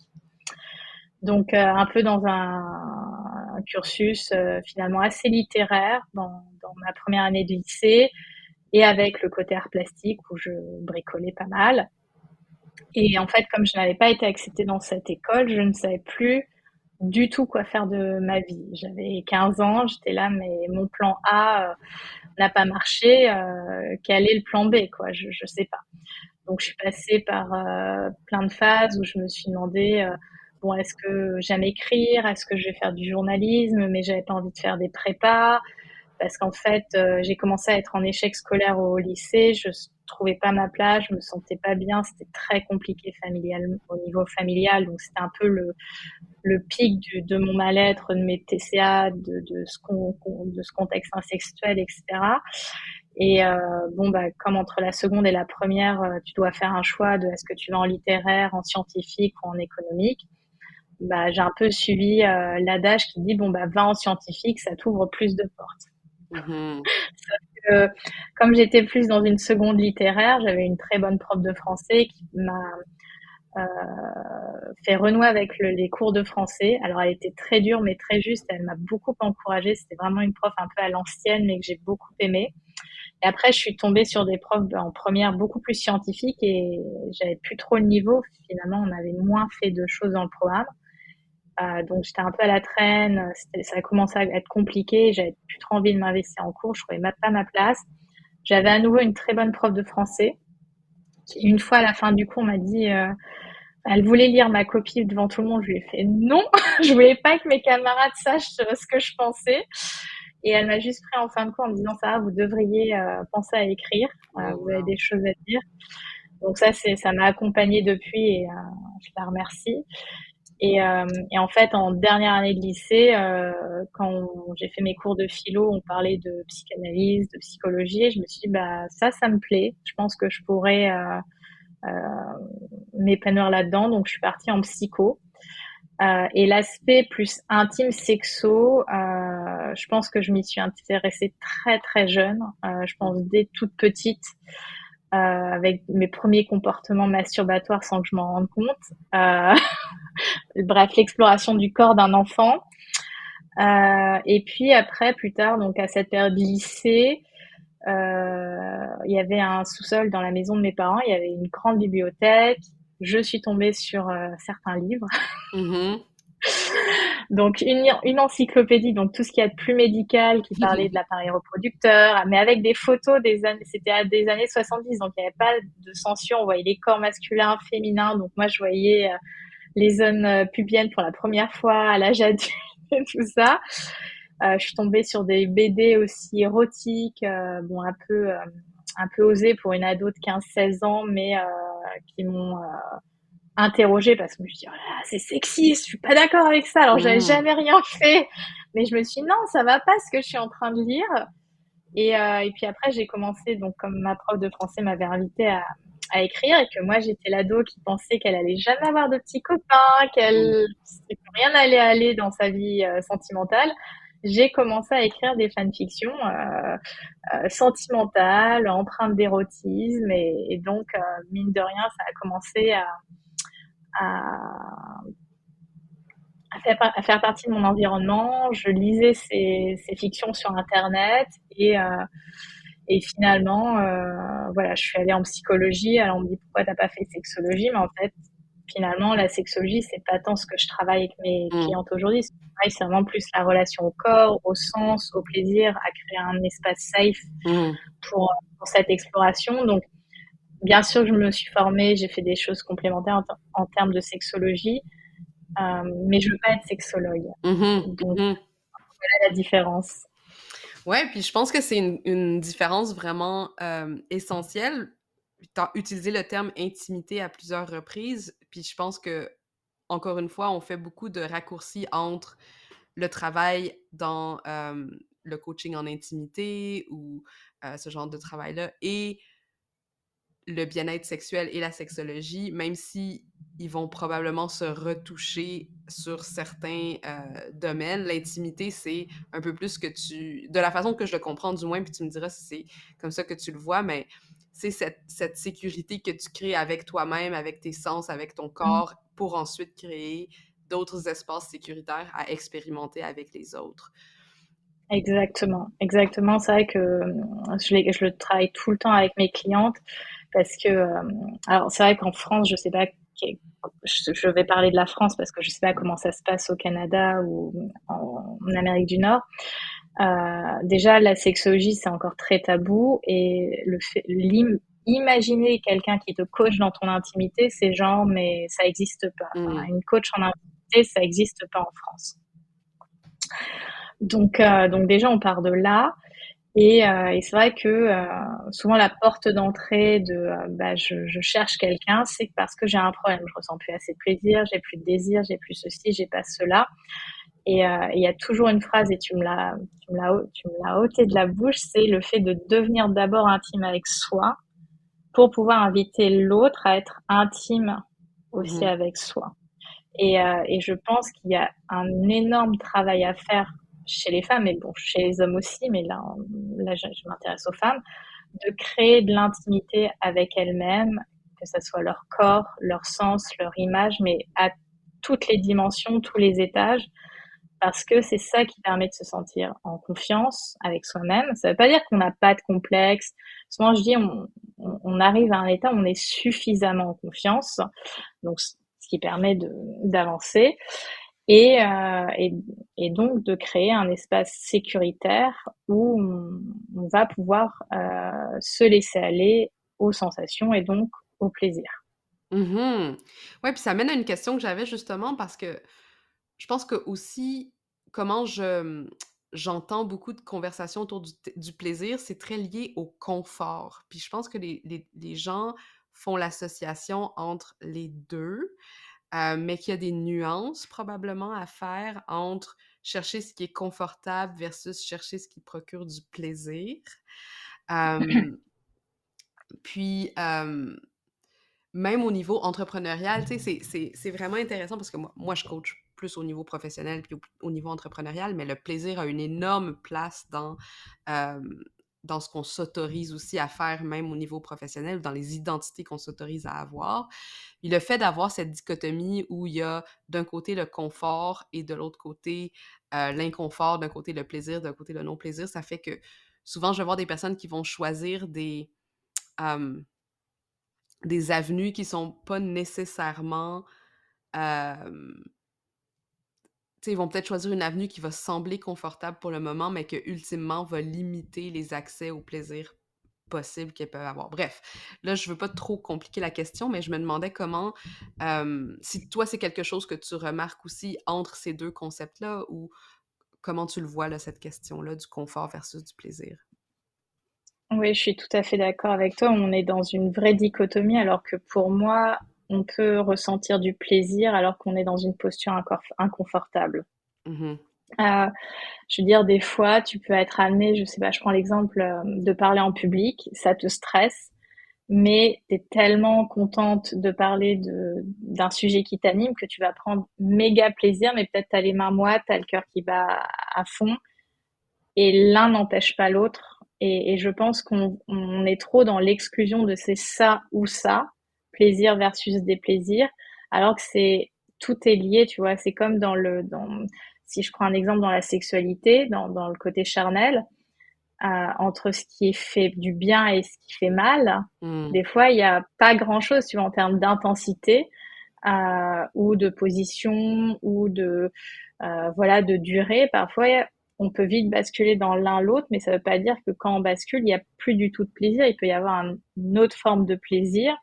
Donc un peu dans un cursus finalement assez littéraire dans ma première année de lycée et avec le côté art plastique où je bricolais pas mal. Et en fait, comme je n'avais pas été acceptée dans cette école, je ne savais plus du tout quoi faire de ma vie. J'avais 15 ans, j'étais là, mais mon plan A n'a pas marché. Quel est le plan B, quoi? Je sais pas. Donc, je suis passée par plein de phases où je me suis demandé, bon, est-ce que j'aime écrire? Est-ce que je vais faire du journalisme? Mais j'avais pas envie de faire des prépas parce qu'en fait, j'ai commencé à être en échec scolaire au lycée. Je trouvais pas ma place, je me sentais pas bien. C'était très compliqué au niveau familial. Donc, c'était un peu le pic de mon mal-être, de mes TCA, de ce contexte incestuel, etc. Et bon, bah, comme entre la seconde et la première, tu dois faire un choix de est-ce que tu vas en littéraire, en scientifique ou en économique. Bah, j'ai un peu suivi l'adage qui dit bon bah va en scientifique, ça t'ouvre plus de portes. Mhm. Euh, Comme j'étais plus dans une seconde littéraire, j'avais une très bonne prof de français qui m'a euh, fait renouer avec les cours de français. Alors elle était très dure mais très juste, elle m'a beaucoup encouragée. C'était vraiment une prof un peu à l'ancienne mais que j'ai beaucoup aimée. Et après, je suis tombée sur des profs en première beaucoup plus scientifiques et j'avais plus trop le niveau. Finalement, on avait moins fait de choses dans le programme. Donc, j'étais un peu à la traîne. Ça a commencé à être compliqué. J'avais plus trop envie de m'investir en cours. Je trouvais même pas ma place. J'avais à nouveau une très bonne prof de français qui, une fois à la fin du cours, m'a dit elle voulait lire ma copie devant tout le monde. Je lui ai fait non. Je voulais pas que mes camarades sachent ce que je pensais. Et elle m'a juste pris en fin de cours en me disant ça, vous devriez penser à écrire. Oh, Vous avez wow. des choses à dire. Donc ça m'a accompagnée depuis et je la remercie. Et en fait, en dernière année de lycée, quand j'ai fait mes cours de philo, on parlait de psychanalyse, de psychologie, et je me suis dit, bah ça me plaît. Je pense que je pourrais euh, m'épanouir là-dedans. Donc, je suis partie en psycho. Et l'aspect plus intime, sexo, je pense que je m'y suis intéressée très très jeune, je pense dès toute petite, avec mes premiers comportements masturbatoires sans que je m'en rende compte. Bref, l'exploration du corps d'un enfant. Et puis après, plus tard, donc à cette période lycée, il y avait un sous-sol dans la maison de mes parents, il y avait une grande bibliothèque. Je suis tombée sur certains livres. Mhm. Donc une encyclopédie, donc tout ce qu'il y a de plus médical, qui parlait de l'appareil reproducteur, mais avec des photos des années, c'était à des années 70, donc il n'y avait pas de censure, on voyait les corps masculins, féminins, donc moi je voyais les zones pubiennes pour la première fois à l'âge adulte et tout ça. Je suis tombée sur des BD aussi érotiques, bon un peu osées pour une ado de 15-16 ans, mais qui m'ont interrogée parce que je me suis dit, oh là là, c'est sexiste, je suis pas d'accord avec ça. Alors, j'avais jamais rien fait, mais je me suis dit, non, ça va pas ce que je suis en train de lire. Et puis après, j'ai commencé, donc comme ma prof de français m'avait invitée à écrire et que moi, j'étais l'ado qui pensait qu'elle allait jamais avoir de petits copains, que rien allait aller dans sa vie sentimentale. J'ai commencé à écrire des fanfictions sentimentales, empreintes d'érotisme et donc, mine de rien, ça a commencé à, à faire partie de mon environnement. Je lisais ces fictions sur Internet et finalement, voilà, je suis allée en psychologie. Alors on me dit pourquoi t'as pas fait de sexologie, mais en fait, finalement, la sexologie, c'est pas tant ce que je travaille avec mes clientes aujourd'hui. Ce que je travaille, c'est vraiment plus la relation au corps, au sens, au plaisir, à créer un espace safe pour cette exploration. Donc, bien sûr que je me suis formée, j'ai fait des choses complémentaires en termes de sexologie, mais je veux pas être sexologue. Mhm. Donc, Mhm. voilà la différence. Ouais, puis je pense que c'est une différence vraiment essentielle. Tu as utilisé le terme intimité à plusieurs reprises, puis je pense que, encore une fois, on fait beaucoup de raccourcis entre le travail dans le coaching en intimité ou ce genre de travail-là et le bien-être sexuel et la sexologie, même si ils vont probablement se retoucher sur certains domaines. L'intimité, c'est un peu plus que tu... De la façon que je le comprends, du moins, puis tu me diras si c'est comme ça que tu le vois, mais c'est cette sécurité que tu crées avec toi-même, avec tes sens, avec ton corps, pour ensuite créer d'autres espaces sécuritaires à expérimenter avec les autres. Exactement, exactement. C'est vrai que je le travaille tout le temps avec mes clientes parce que, alors c'est vrai qu'en France, je sais pas, je vais parler de la France parce que je sais pas comment ça se passe au Canada ou en Amérique du Nord. Déjà, la sexologie, c'est encore très tabou et imaginer quelqu'un qui te coach dans ton intimité, c'est genre, mais ça existe pas. Enfin, une coach en intimité, ça existe pas en France. Donc déjà, on part de là. Et c'est vrai que souvent la porte d'entrée de bah, je cherche quelqu'un, c'est parce que j'ai un problème. Je ressens plus assez de plaisir, j'ai plus de désir, j'ai plus ceci, j'ai pas cela. Et il y a toujours une phrase, et tu me l'as ôté de la bouche, c'est le fait de devenir d'abord intime avec soi pour pouvoir inviter l'autre à être intime aussi avec soi. Et je pense qu'il y a un énorme travail à faire chez les femmes, et bon, chez les hommes aussi, mais là je m'intéresse aux femmes, de créer de l'intimité avec elles-mêmes, que ce soit leur corps, leur sens, leur image, mais à toutes les dimensions, tous les étages, parce que c'est ça qui permet de se sentir en confiance avec soi-même. Ça ne veut pas dire qu'on n'a pas de complexe. Souvent, je dis, on arrive à un état où on est suffisamment en confiance, donc ce qui permet d'avancer et donc de créer un espace sécuritaire où on va pouvoir se laisser aller aux sensations et donc au plaisir. Mhm. Ouais, puis ça mène à une question que j'avais justement parce que je pense que aussi, comment j'entends beaucoup de conversations autour du plaisir, c'est très lié au confort. Puis je pense que les gens font l'association entre les deux, mais qu'il y a des nuances probablement à faire entre chercher ce qui est confortable versus chercher ce qui procure du plaisir. Euh, puis, même au niveau entrepreneurial, tu sais, c'est vraiment intéressant parce que moi, je coach plus au niveau professionnel puis au niveau entrepreneurial, mais le plaisir a une énorme place euh, dans ce qu'on s'autorise aussi à faire, même au niveau professionnel, dans les identités qu'on s'autorise à avoir. Puis le fait d'avoir cette dichotomie où il y a d'un côté le confort et de l'autre côté l'inconfort, d'un côté le plaisir, d'un côté le non-plaisir, ça fait que souvent, je vais voir des personnes qui vont choisir euh, des avenues qui sont pas nécessairement... euh, tu sais, ils vont peut-être choisir une avenue qui va sembler confortable pour le moment, mais que ultimement va limiter les accès au plaisir possibles qu'elles peuvent avoir. Bref, là, je veux pas trop compliquer la question, mais je me demandais comment, si toi, c'est quelque chose que tu remarques aussi entre ces deux concepts-là, ou comment tu le vois, là, cette question-là, du confort versus du plaisir? Oui, je suis tout à fait d'accord avec toi. On est dans une vraie dichotomie, alors que pour moi, on peut ressentir du plaisir alors qu'on est dans une posture inconfortable. Mhm. Euh, je veux dire, des fois, tu peux être amené, je sais pas, je prends l'exemple de parler en public, ça te stresse, mais tu es tellement contente de parler d'un sujet qui t'anime que tu vas prendre méga plaisir, mais peut-être t'as les mains moites, t'as le cœur qui bat à fond, et l'un n'empêche pas l'autre. Et je pense qu'on est trop dans l'exclusion de c'est ça ou ça, plaisir versus déplaisir, alors que tout est lié, tu vois. C'est comme si je prends un exemple dans la sexualité, dans le côté charnel, entre ce qui fait du bien et ce qui fait mal. Mm. Des fois, il n'y a pas grand-chose, tu vois, en termes d'intensité, ou de position, ou voilà, de durée. Parfois, on peut vite basculer dans l'un l'autre, mais ça ne veut pas dire que quand on bascule, il n'y a plus du tout de plaisir. Il peut y avoir une autre forme de plaisir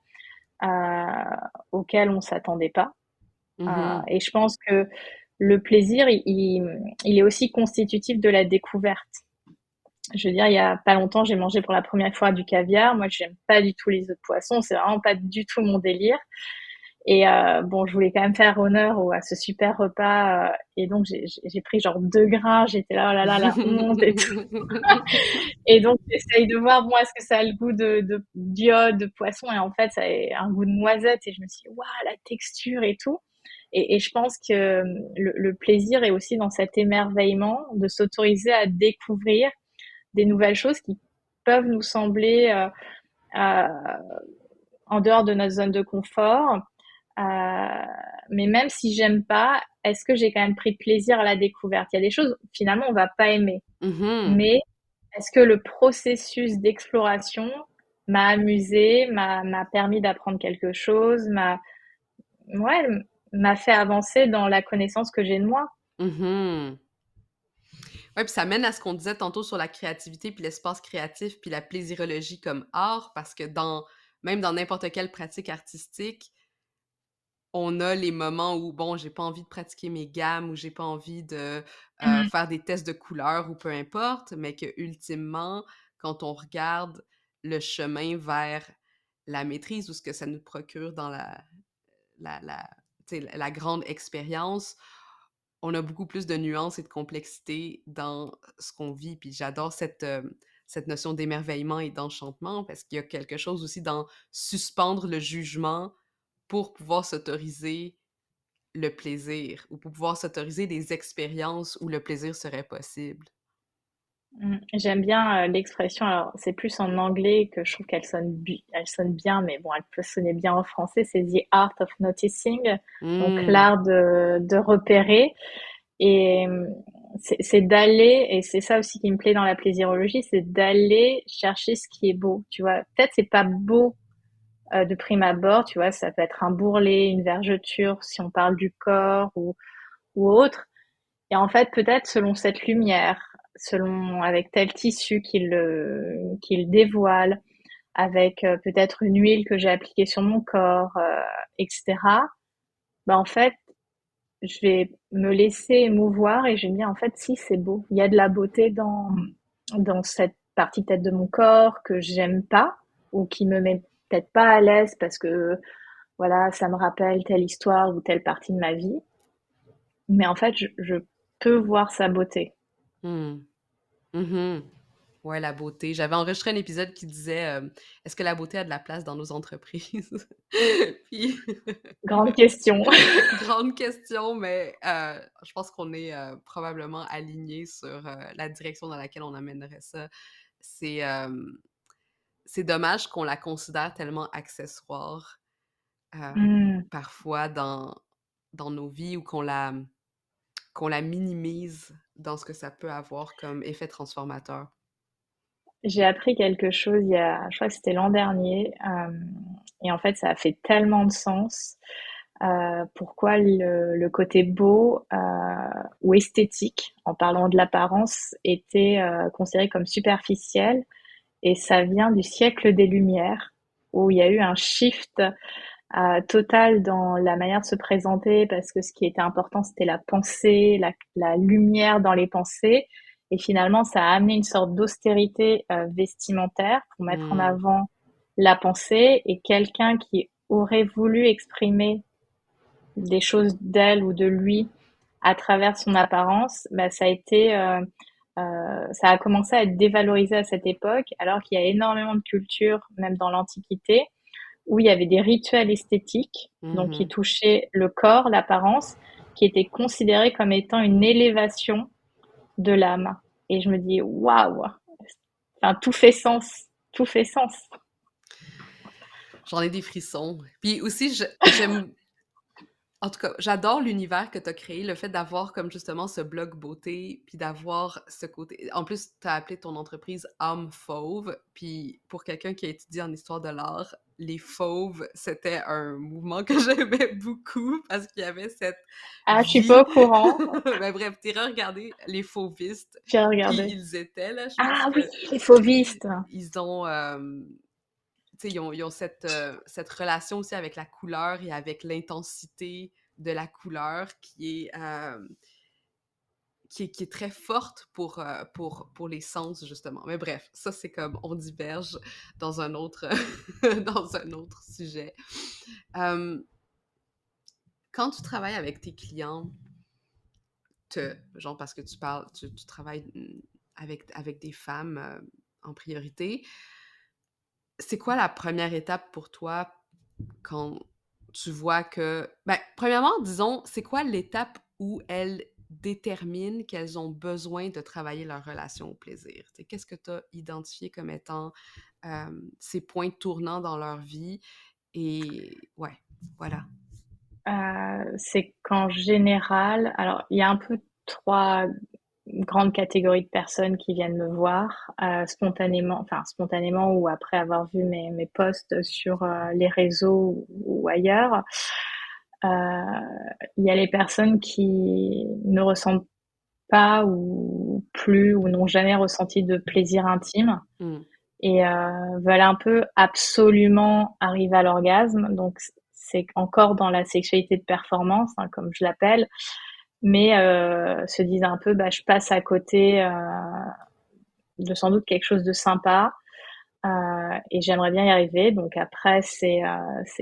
euh, auquel on s'attendait pas. Mhm. Et je pense que le plaisir, il est aussi constitutif de la découverte. Je veux dire, il y a pas longtemps, j'ai mangé pour la première fois du caviar. Moi, j'aime pas du tout les autres poissons. C'est vraiment pas du tout mon délire. Et bon, je voulais quand même faire honneur à ce super repas. Et donc, j'ai pris genre 2 grains. J'étais là, oh là là, la honte et tout. Et donc, j'essaye de voir, moi, est-ce que ça a le goût d'iode, de poisson. Et en fait, ça a un goût de noisette. Et je me suis dit, waouh, la texture et tout. Et je pense que le plaisir est aussi dans cet émerveillement de s'autoriser à découvrir des nouvelles choses qui peuvent nous sembler euh, en dehors de notre zone de confort. Euh, mais même si j'aime pas, est-ce que j'ai quand même pris plaisir à la découverte? Il y a des choses, finalement, on va pas aimer. Mhm. Mais est-ce que le processus d'exploration m'a amusé, m'a permis d'apprendre quelque chose, ouais, m'a fait avancer dans la connaissance que j'ai de moi? Mhm. Ouais, puis ça mène à ce qu'on disait tantôt sur la créativité, puis l'espace créatif, puis la plaisirologie comme art, parce que même dans n'importe quelle pratique artistique, on a les moments où, bon, j'ai pas envie de pratiquer mes gammes, ou j'ai pas envie de Mhm. faire des tests de couleurs, ou peu importe, mais que ultimement, quand on regarde le chemin vers la maîtrise, ou ce que ça nous procure dans la, tu sais, la grande expérience, on a beaucoup plus de nuances et de complexité dans ce qu'on vit. Puis j'adore cette notion d'émerveillement et d'enchantement parce qu'il y a quelque chose aussi dans suspendre le jugement pour pouvoir s'autoriser le plaisir ou pour pouvoir s'autoriser des expériences où le plaisir serait possible. J'aime bien l'expression, alors c'est plus en anglais que je trouve elle sonne bien, mais bon, elle peut sonner bien en français, c'est The Art of Noticing, donc Mmh. l'art de repérer. Et c'est d'aller, et c'est ça aussi qui me plaît dans la plaisirologie, c'est d'aller chercher ce qui est beau, tu vois. Peut-être c'est pas beau de prime abord, tu vois, ça peut être un bourrelet, une vergeture, si on parle du corps ou autre. Et en fait, peut-être selon cette lumière, selon avec tel tissu qu'il dévoile, avec peut-être une huile que j'ai appliquée sur mon corps, etc. Bah en fait, je vais me laisser émouvoir et je vais me dire en fait si c'est beau. Il y a de la beauté dans cette partie peut-être de mon corps que j'aime pas ou qui me met peut-être pas à l'aise parce que voilà, ça me rappelle telle histoire ou telle partie de ma vie. Mais en fait, je peux voir sa beauté. Mmh. Mhm. Ouais, la beauté. J'avais enregistré un épisode qui disait est-ce que la beauté a de la place dans nos entreprises? Puis, Grande question. grande question, mais je pense qu'on est probablement alignés sur la direction dans laquelle on amènerait ça. C'est c'est dommage qu'on la considère tellement accessoire Hmm. parfois dans nos vies ou qu'on la minimise dans ce que ça peut avoir comme effet transformateur. J'ai appris quelque chose je crois que c'était l'an dernier, et en fait, ça a fait tellement de sens. Pourquoi le côté beau ou esthétique, en parlant de l'apparence, était considéré comme superficiel. Et ça vient du siècle des Lumières, où il y a eu un shift total dans la manière de se présenter, parce que ce qui était important, c'était la pensée, la lumière dans les pensées. Et finalement, ça a amené une sorte d'austérité vestimentaire pour mettre en Hmm. avant la pensée. Et quelqu'un qui aurait voulu exprimer des choses d'elle ou de lui à travers son apparence, bah, ça a commencé à être dévalorisé à cette époque, alors qu'il y a énormément de cultures, même dans l'Antiquité, où il y avait des rituels esthétiques, donc qui Mhm. touchaient le corps, l'apparence, qui étaient considérés comme étant une élévation de l'âme. Et je me dis, waouh, enfin, tout fait sens, tout fait sens. J'en ai des frissons. Puis aussi, j'aime. En tout cas, j'adore l'univers que tu as créé, le fait d'avoir comme justement ce blog beauté, puis d'avoir ce côté. En plus, tu as appelé ton entreprise Âme Fauve, puis pour quelqu'un qui a étudié en histoire de l'art, les fauves, c'était un mouvement que j'aimais beaucoup parce qu'il y avait cette Ah, je suis pas vie. au courant. Ben bref, t'iras regarder les fauvistes J'ai qui regardé. ils étaient, là. Je pense Ah oui, que les fauvistes. ils ont. Tu sais, ils ont cette relation aussi avec la couleur et avec l'intensité de la couleur qui est très forte pour les sens, justement. Mais bref, ça, c'est comme on diverge dans un autre, dans un autre sujet. Euh, Quand tu travailles avec tes clients, genre parce que tu travailles avec des femmes en priorité, c'est quoi la première étape pour toi quand tu vois que... Ben, premièrement, disons, c'est quoi l'étape où elles déterminent qu'elles ont besoin de travailler leur relation au plaisir? T'sais, qu'est-ce que tu as identifié comme étant ces points tournants dans leur vie? Et ouais, voilà. C'est qu'en général, alors il y a un peu trois grandes catégories de personnes qui viennent me voir spontanément ou après avoir vu mes posts sur les réseaux ou ailleurs. Il y a les personnes qui ne ressentent pas ou plus ou n'ont jamais ressenti de plaisir intime Mm. et veulent un peu absolument arriver à l'orgasme. Donc c'est encore dans la sexualité de performance, hein, comme je l'appelle, mais se disent un peu, bah, je passe à côté de sans doute quelque chose de sympa et j'aimerais bien y arriver. Donc après, c'est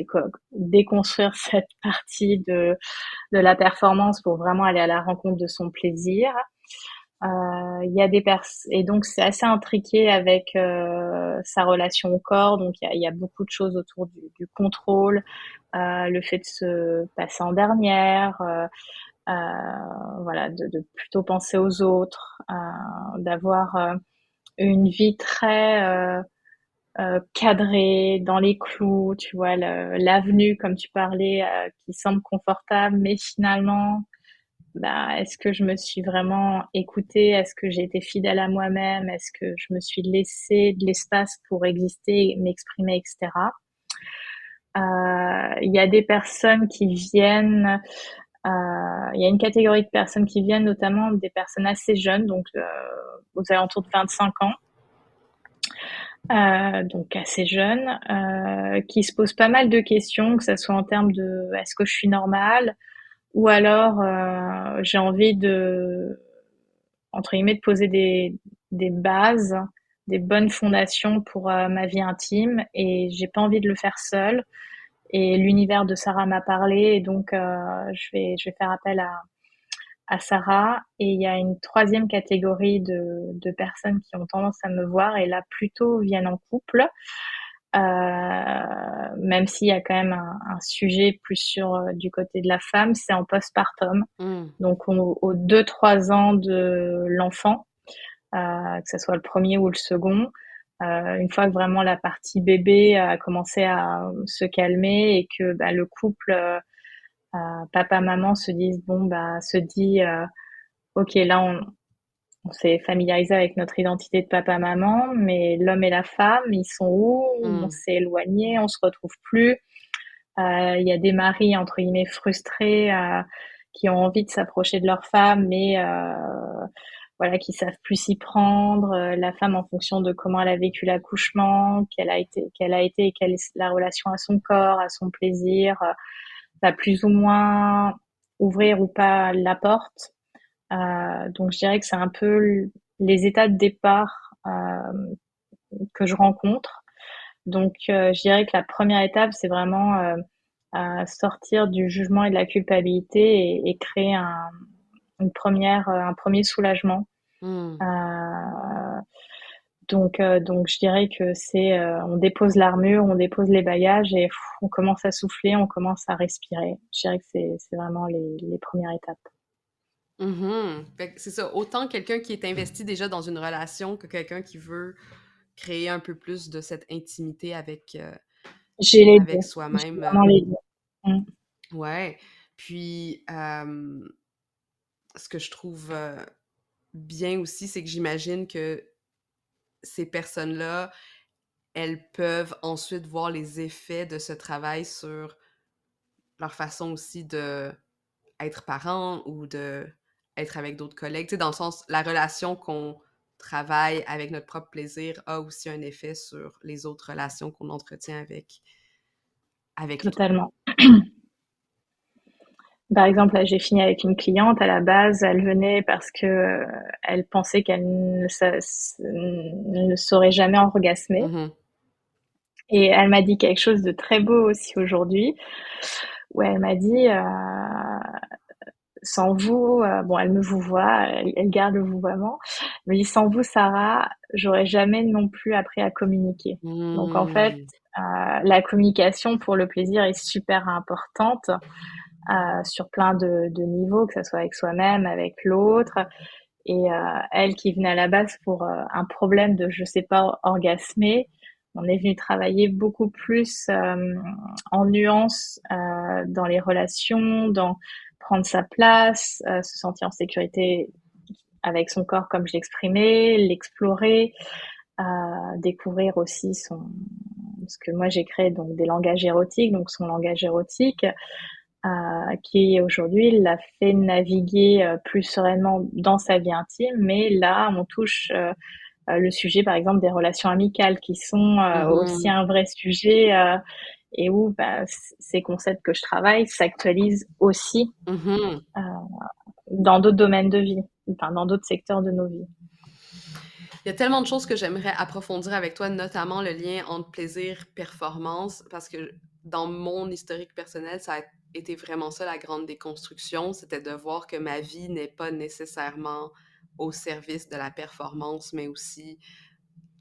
quoi, déconstruire cette partie de la performance pour vraiment aller à la rencontre de son plaisir. Il y a des et donc c'est assez intriqué avec sa relation au corps. Donc il y a beaucoup de choses autour du contrôle, le fait de se passer en dernière, voilà, de plutôt penser aux autres, d'avoir une vie très cadrée, dans les clous, tu vois, l'avenue, comme tu parlais, qui semble confortable, mais finalement, bah, est-ce que je me suis vraiment écoutée? Est-ce que j'ai été fidèle à moi-même? Est-ce que je me suis laissé de l'espace pour exister, m'exprimer, etc. Il y a des personnes qui viennent, il y a une catégorie de personnes qui viennent, notamment des personnes assez jeunes, donc aux alentours de 25 ans, donc assez jeunes, qui se posent pas mal de questions, que ce soit en termes de est-ce que je suis normale, ou alors j'ai envie de, entre guillemets, de poser des bases, des bonnes fondations pour ma vie intime, et j'ai pas envie de le faire seule. Et l'univers de Sarah m'a parlé, et donc je vais faire appel à Sarah, et il y a une troisième catégorie de personnes qui ont tendance à me voir et là plutôt viennent en couple. Même s'il y a quand même un sujet plus sur du côté de la femme, c'est en postpartum. Mm. Donc aux 2-3 ans de l'enfant, que ce soit le premier ou le second. Une fois que vraiment la partie bébé a commencé à se calmer et que bah, le couple papa-maman se disent bon bah se dit ok là on s'est familiarisé avec notre identité de papa-maman, mais l'homme et la femme, ils sont où? On Mm. s'est éloignés, on se retrouve plus. Il y a des maris entre guillemets frustrés qui ont envie de s'approcher de leur femme, mais voilà, qui savent plus s'y prendre. La femme, en fonction de comment elle a vécu l'accouchement, quelle a été et quelle est la relation à son corps, à son plaisir, va plus ou moins ouvrir ou pas la porte. Donc je dirais que c'est un peu les états de départ que je rencontre. Donc je dirais que la première étape, c'est vraiment sortir du jugement et de la culpabilité et créer un premier soulagement. Mm. Euh, donc je dirais que on dépose l'armure, on dépose les bagages et on commence à souffler, on commence à respirer. Je dirais que c'est vraiment les premières étapes. Mhm. Fait que c'est ça, autant quelqu'un qui est investi déjà dans une relation que quelqu'un qui veut créer un peu plus de cette intimité J'ai les avec deux. J'ai soi-même. vraiment les deux. Mm. Ouais. Puis, ce que je trouve bien aussi, c'est que j'imagine que ces personnes-là, elles peuvent ensuite voir les effets de ce travail sur leur façon aussi de être parent ou de être avec d'autres collègues. Tu sais, dans le sens, la relation qu'on travaille avec notre propre plaisir a aussi un effet sur les autres relations qu'on entretient avec les autres. Totalement. Par exemple, là, j'ai fini avec une cliente. À la base, elle venait parce que elle pensait qu'elle ne saurait jamais orgasmer. Mhm. Et elle m'a dit quelque chose de très beau aussi aujourd'hui, où elle m'a dit, sans vous, bon, elle me vouvoie, elle garde le vouvoiement, mais sans vous, Sarah, j'aurais jamais non plus appris à communiquer. Donc en fait, Mm. la communication pour le plaisir est super importante sur plein de niveaux, que ce soit avec soi-même, avec l'autre. Et elle qui venait à la base pour un problème de je sais pas orgasmer, on est venu travailler beaucoup plus en nuance dans les relations, dans prendre sa place, se sentir en sécurité avec son corps comme je l'exprimais, l'explorer, découvrir aussi ce que moi j'ai créé donc des langages érotiques, donc son langage érotique, qui aujourd'hui l'a fait naviguer plus sereinement dans sa vie intime. Mais là, on touche le sujet, par exemple, des relations amicales qui sont aussi Mhm. un vrai sujet et où bah, ces concepts que je travaille s'actualisent aussi Mhm. euh, dans d'autres domaines de vie, enfin dans d'autres secteurs de nos vies. Il y a tellement de choses que j'aimerais approfondir avec toi, notamment le lien entre plaisir, performance, parce que dans mon historique personnel, ça a été vraiment ça la grande déconstruction, c'était de voir que ma vie n'est pas nécessairement au service de la performance, mais aussi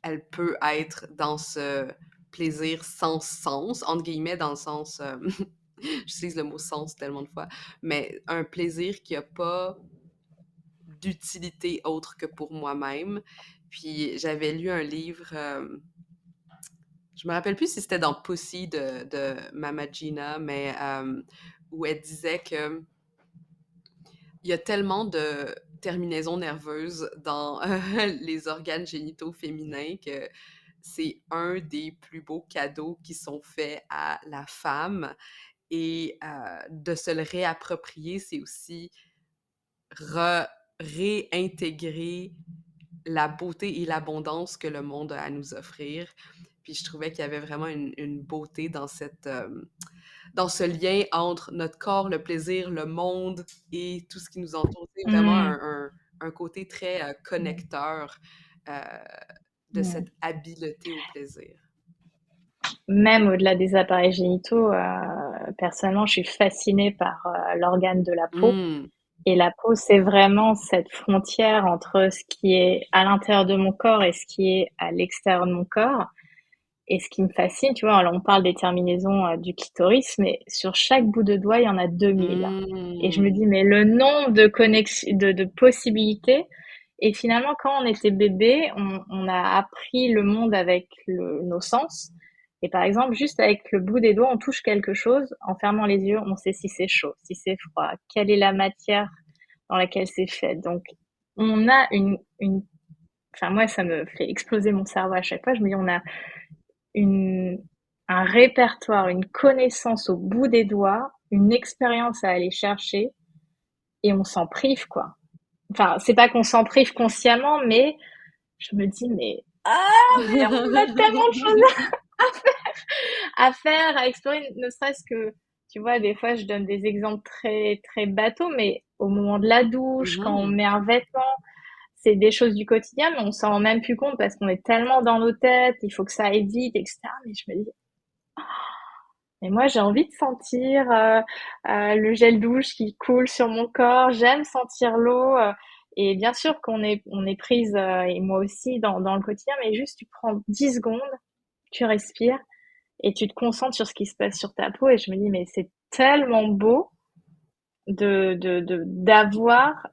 elle peut être dans ce plaisir sans sens, entre guillemets, dans le sens, j'utilise le mot sens tellement de fois, mais un plaisir qui n'a pas d'utilité autre que pour moi-même. Puis j'avais lu un livre, je me rappelle plus si c'était dans Pussy de Mama Gina, mais où elle disait que il y a tellement de terminaisons nerveuses dans les organes génitaux féminins que c'est un des plus beaux cadeaux qui sont faits à la femme. Et de se le réapproprier, c'est aussi réintégrer la beauté et l'abondance que le monde a à nous offrir. Puis je trouvais qu'il y avait vraiment une beauté dans dans ce lien entre notre corps, le plaisir, le monde et tout ce qui nous entoure. C'est vraiment Mmh. un côté très connecteur euh, de Mmh. cette habileté au plaisir. Même au-delà des appareils génitaux, personnellement, je suis fascinée par l'organe de la peau. Mm. Et la peau, c'est vraiment cette frontière entre ce qui est à l'intérieur de mon corps et ce qui est à l'extérieur de mon corps. Et ce qui me fascine, tu vois, alors on parle des terminaisons du clitoris, mais sur chaque bout de doigt, il y en a 2000. Et je me dis, mais le nombre de connexions, de possibilités. Et finalement, quand on était bébé, on a appris le monde avec nos sens. Et par exemple, juste avec le bout des doigts, on touche quelque chose. En fermant les yeux, on sait si c'est chaud, si c'est froid, quelle est la matière dans laquelle c'est fait. Donc, on a enfin, moi, ça me fait exploser mon cerveau à chaque fois. Je me dis, on a une, un répertoire, une connaissance au bout des doigts, une expérience à aller chercher et on s'en prive, quoi. Enfin, c'est pas qu'on s'en prive consciemment, mais je me dis, mais on a tellement de choses à faire, à explorer, ne serait-ce que, tu vois, des fois, je donne des exemples très, très bateaux, mais au moment de la douche, quand on met un vêtement, c'est des choses du quotidien, mais on s'en rend même plus compte parce qu'on est tellement dans nos têtes, il faut que ça aille vite, etc. Mais je me dis, mais moi, j'ai envie de sentir le gel douche qui coule sur mon corps. J'aime sentir l'eau. Et bien sûr on est prise, et moi aussi, dans le quotidien, mais juste tu prends 10 secondes, tu respires et tu te concentres sur ce qui se passe sur ta peau. Et je me dis, mais c'est tellement beau d'avoir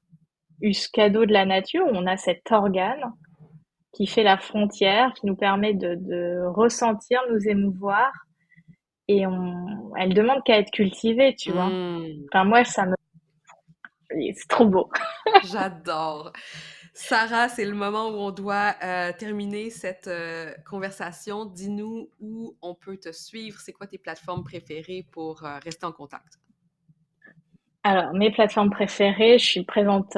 eu ce cadeau de la nature où on a cet organe qui fait la frontière, qui nous permet de ressentir, nous émouvoir. Et elle demande qu'à être cultivée, tu vois. Enfin, moi, c'est trop beau. J'adore. Sarah, c'est le moment où on doit terminer cette conversation. Dis-nous où on peut te suivre. C'est quoi tes plateformes préférées pour rester en contact? Alors, mes plateformes préférées, je suis présente,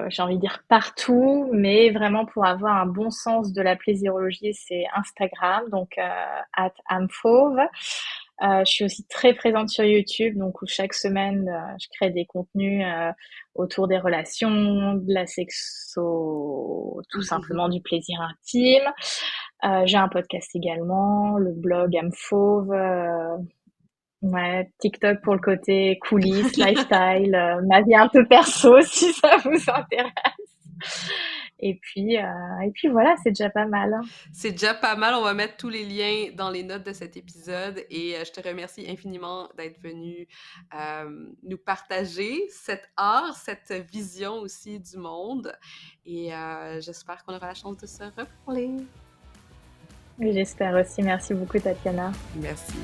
j'ai envie de dire partout, mais vraiment pour avoir un bon sens de la plaisirologie, c'est Instagram, donc @amfauve. Je suis aussi très présente sur YouTube, donc où chaque semaine, je crée des contenus autour des relations, de la sexo, tout simplement du plaisir intime. J'ai un podcast également, le blog Amfauve. Ouais, TikTok pour le côté coulisses, lifestyle, ma vie un peu perso si ça vous intéresse. Et puis voilà, c'est déjà pas mal. C'est déjà pas mal. On va mettre tous les liens dans les notes de cet épisode et je te remercie infiniment d'être venu nous partager cet art, cette vision aussi du monde. Et j'espère qu'on aura la chance de se reparler. Oui, j'espère aussi. Merci beaucoup, Tatiana. Merci.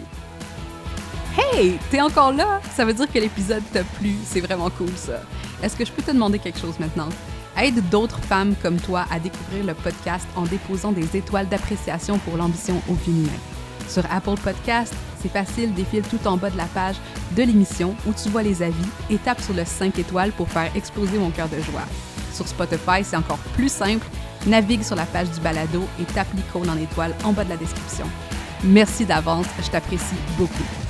Hey, t'es encore là? Ça veut dire que l'épisode t'a plu. C'est vraiment cool, ça. Est-ce que je peux te demander quelque chose maintenant? Aide d'autres femmes comme toi à découvrir le podcast en déposant des étoiles d'appréciation pour l'ambition au féminin. Sur Apple Podcast, c'est facile, défile tout en bas de la page de l'émission où tu vois les avis et tape sur le 5 étoiles pour faire exploser mon cœur de joie. Sur Spotify, c'est encore plus simple. Navigue sur la page du balado et tape l'icône en étoile en bas de la description. Merci d'avance, je t'apprécie beaucoup.